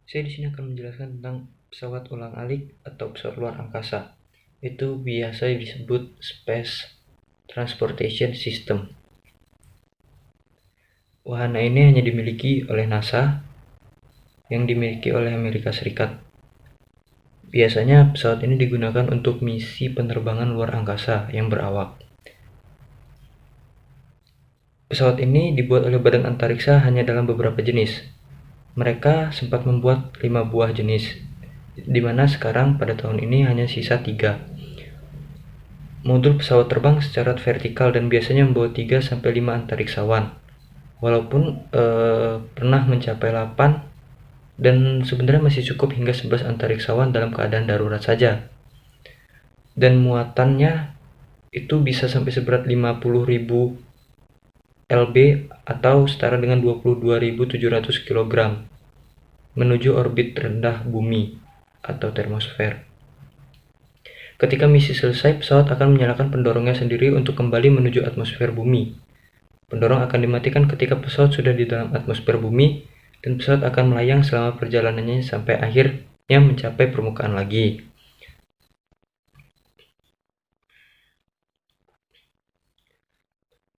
Saya di sini akan menjelaskan tentang pesawat ulang-alik atau pesawat luar angkasa. Itu biasa disebut Space Transportation System. Wahana ini hanya dimiliki oleh NASA, yang dimiliki oleh Amerika Serikat. Biasanya pesawat ini digunakan untuk misi penerbangan luar angkasa yang berawak. Pesawat ini dibuat oleh Badan Antariksa hanya dalam beberapa jenis. Mereka sempat membuat 5 buah jenis, di mana sekarang pada tahun ini hanya sisa 3. Modul pesawat terbang secara vertikal dan biasanya membawa 3-5 antariksawan. Walaupun pernah mencapai 8 dan sebenarnya masih cukup hingga 11 antariksawan dalam keadaan darurat saja. Dan muatannya itu bisa sampai seberat 50.000 lb atau setara dengan 22.700 kg menuju orbit rendah bumi atau termosfer. Ketika misi selesai, pesawat akan menyalakan pendorongnya sendiri untuk kembali menuju atmosfer bumi. Pendorong akan dimatikan ketika pesawat sudah di dalam atmosfer bumi, dan pesawat akan melayang selama perjalanannya sampai akhirnya mencapai permukaan lagi.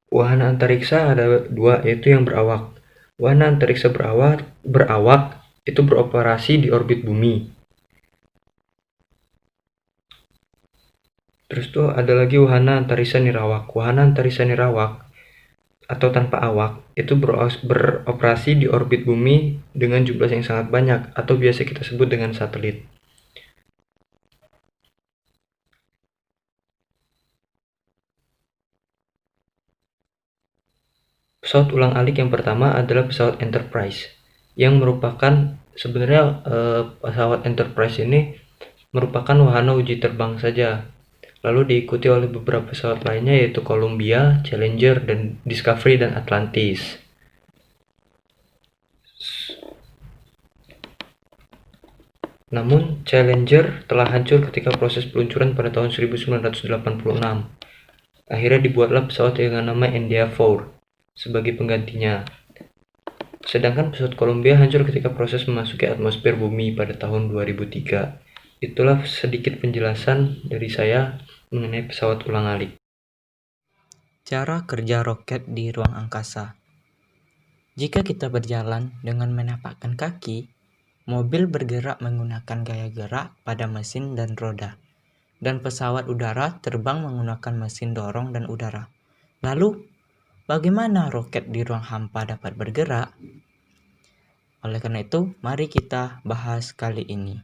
Wahana antariksa ada 2, yaitu yang berawak. Wahana antariksa berawak itu beroperasi di orbit bumi. Terus tuh ada lagi wahana antariksa nirawak. Wahana antariksa nirawak atau tanpa awak itu beroperasi di orbit bumi dengan jumlah yang sangat banyak atau biasa kita sebut dengan satelit. Pesawat ulang-alik yang pertama adalah pesawat Enterprise, yang merupakan sebenarnya pesawat Enterprise ini merupakan wahana uji terbang saja, lalu diikuti oleh beberapa pesawat lainnya yaitu Columbia, Challenger, dan Discovery dan Atlantis. Namun, Challenger telah hancur ketika proses peluncuran pada tahun 1986. Akhirnya dibuatlah pesawat dengan nama Endeavour sebagai penggantinya. Sedangkan pesawat Columbia hancur ketika proses memasuki atmosfer bumi pada tahun 2003. Itulah sedikit penjelasan dari saya mengenai pesawat ulang-alik. Cara kerja roket di ruang angkasa. Jika kita berjalan dengan menapakkan kaki, mobil bergerak menggunakan gaya gerak pada mesin dan roda, dan pesawat udara terbang menggunakan mesin dorong dan udara. Lalu, bagaimana roket di ruang hampa dapat bergerak? Oleh karena itu, mari kita bahas kali ini.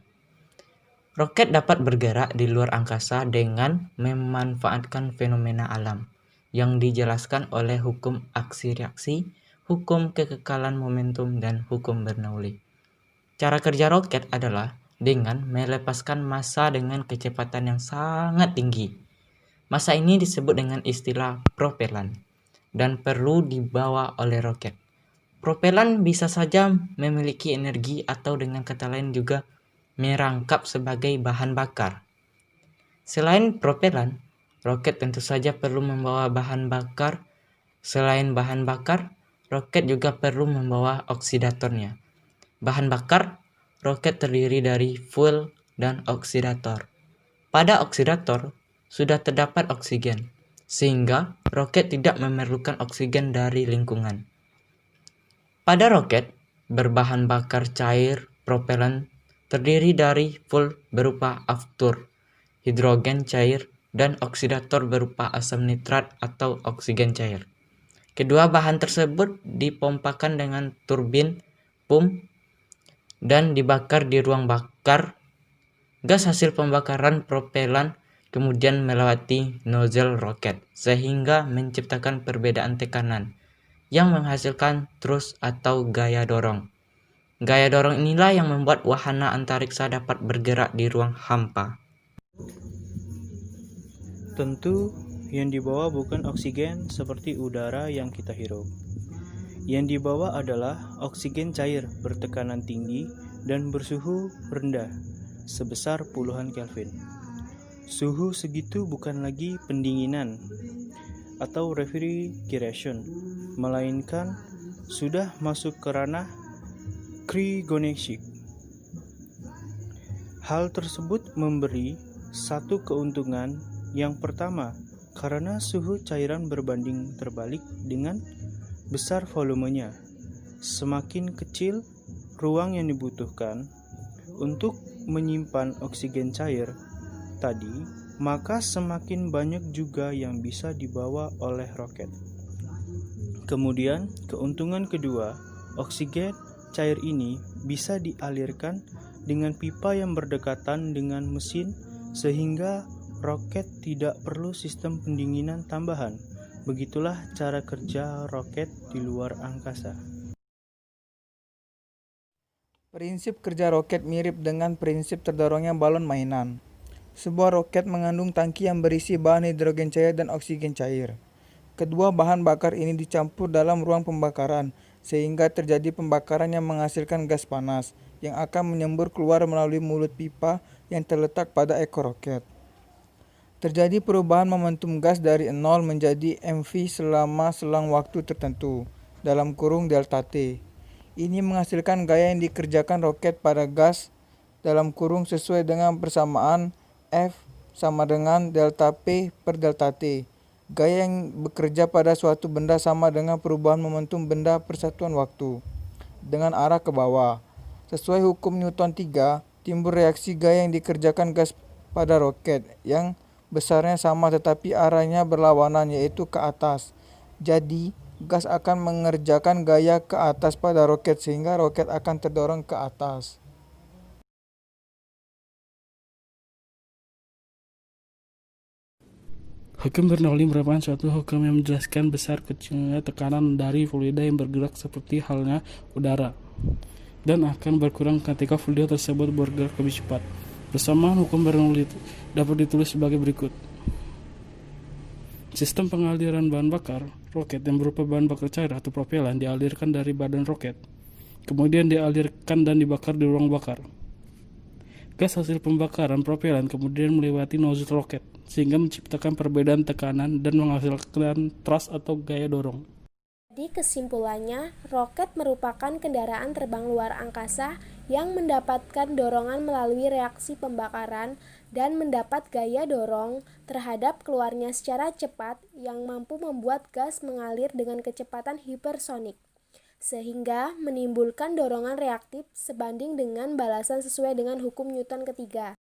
Roket dapat bergerak di luar angkasa dengan memanfaatkan fenomena alam yang dijelaskan oleh hukum aksi-reaksi, hukum kekekalan momentum, dan hukum Bernoulli. Cara kerja roket adalah dengan melepaskan massa dengan kecepatan yang sangat tinggi. Massa ini disebut dengan istilah propelan dan perlu dibawa oleh roket. Propelan bisa saja memiliki energi atau dengan kata lain juga merangkap sebagai bahan bakar. Selain propelan, roket tentu saja perlu membawa bahan bakar. Selain bahan bakar, roket juga perlu membawa oksidatornya. Bahan bakar, roket terdiri dari fuel dan oksidator. Pada oksidator, sudah terdapat oksigen, sehingga roket tidak memerlukan oksigen dari lingkungan. Pada roket, berbahan bakar cair propelan terdiri dari fuel berupa aftur, hidrogen cair, dan oksidator berupa asam nitrat atau oksigen cair. Kedua bahan tersebut dipompakan dengan turbin pump dan dibakar di ruang bakar. Gas hasil pembakaran propelan kemudian melewati nozzle roket sehingga menciptakan perbedaan tekanan yang menghasilkan thrust atau gaya dorong. Gaya dorong inilah yang membuat wahana antariksa dapat bergerak di ruang hampa. Tentu yang dibawa bukan oksigen seperti udara yang kita hirup. Yang dibawa adalah oksigen cair bertekanan tinggi dan bersuhu rendah sebesar puluhan Kelvin. Suhu segitu bukan lagi pendinginan atau refrigeration, melainkan sudah masuk ke ranah cryogenics. Hal tersebut memberi satu keuntungan. Yang pertama, karena suhu cairan berbanding terbalik dengan besar volumenya. Semakin kecil ruang yang dibutuhkan untuk menyimpan oksigen cair tadi, maka semakin banyak juga yang bisa dibawa oleh roket. Kemudian, keuntungan kedua, oksigen cair ini bisa dialirkan dengan pipa yang berdekatan dengan mesin sehingga roket tidak perlu sistem pendinginan tambahan. Begitulah cara kerja roket di luar angkasa. Prinsip kerja roket mirip dengan prinsip terdorongnya balon mainan. Sebuah roket mengandung tangki yang berisi bahan hidrogen cair dan oksigen cair. Kedua bahan bakar ini dicampur dalam ruang pembakaran, sehingga terjadi pembakaran yang menghasilkan gas panas, yang akan menyembur keluar melalui mulut pipa yang terletak pada ekor roket. Terjadi perubahan momentum gas dari 0 menjadi mv selama selang waktu tertentu, dalam kurung delta T. Ini menghasilkan gaya yang dikerjakan roket pada gas, dalam kurung sesuai dengan persamaan F sama dengan delta P per delta T. Gaya yang bekerja pada suatu benda sama dengan perubahan momentum benda per satuan waktu, dengan arah ke bawah. Sesuai hukum Newton 3, timbul reaksi gaya yang dikerjakan gas pada roket, yang besarnya sama tetapi arahnya berlawanan, yaitu ke atas. Jadi, gas akan mengerjakan gaya ke atas pada roket sehingga roket akan terdorong ke atas. Hukum Bernoulli merupakan suatu hukum yang menjelaskan besar kecilnya tekanan dari fluida yang bergerak seperti halnya udara, dan akan berkurang ketika fluida tersebut bergerak lebih cepat. Persamaan hukum Bernoulli dapat ditulis sebagai berikut. Sistem pengaliran bahan bakar roket yang berupa bahan bakar cair atau propelan dialirkan dari badan roket, kemudian dialirkan dan dibakar di ruang bakar. Gas hasil pembakaran propelan kemudian melewati nozzle roket, sehingga menciptakan perbedaan tekanan dan menghasilkan thrust atau gaya dorong. Jadi kesimpulannya, roket merupakan kendaraan terbang luar angkasa yang mendapatkan dorongan melalui reaksi pembakaran dan mendapat gaya dorong terhadap keluarnya secara cepat yang mampu membuat gas mengalir dengan kecepatan hipersonik, sehingga menimbulkan dorongan reaktif sebanding dengan balasan sesuai dengan hukum Newton ketiga.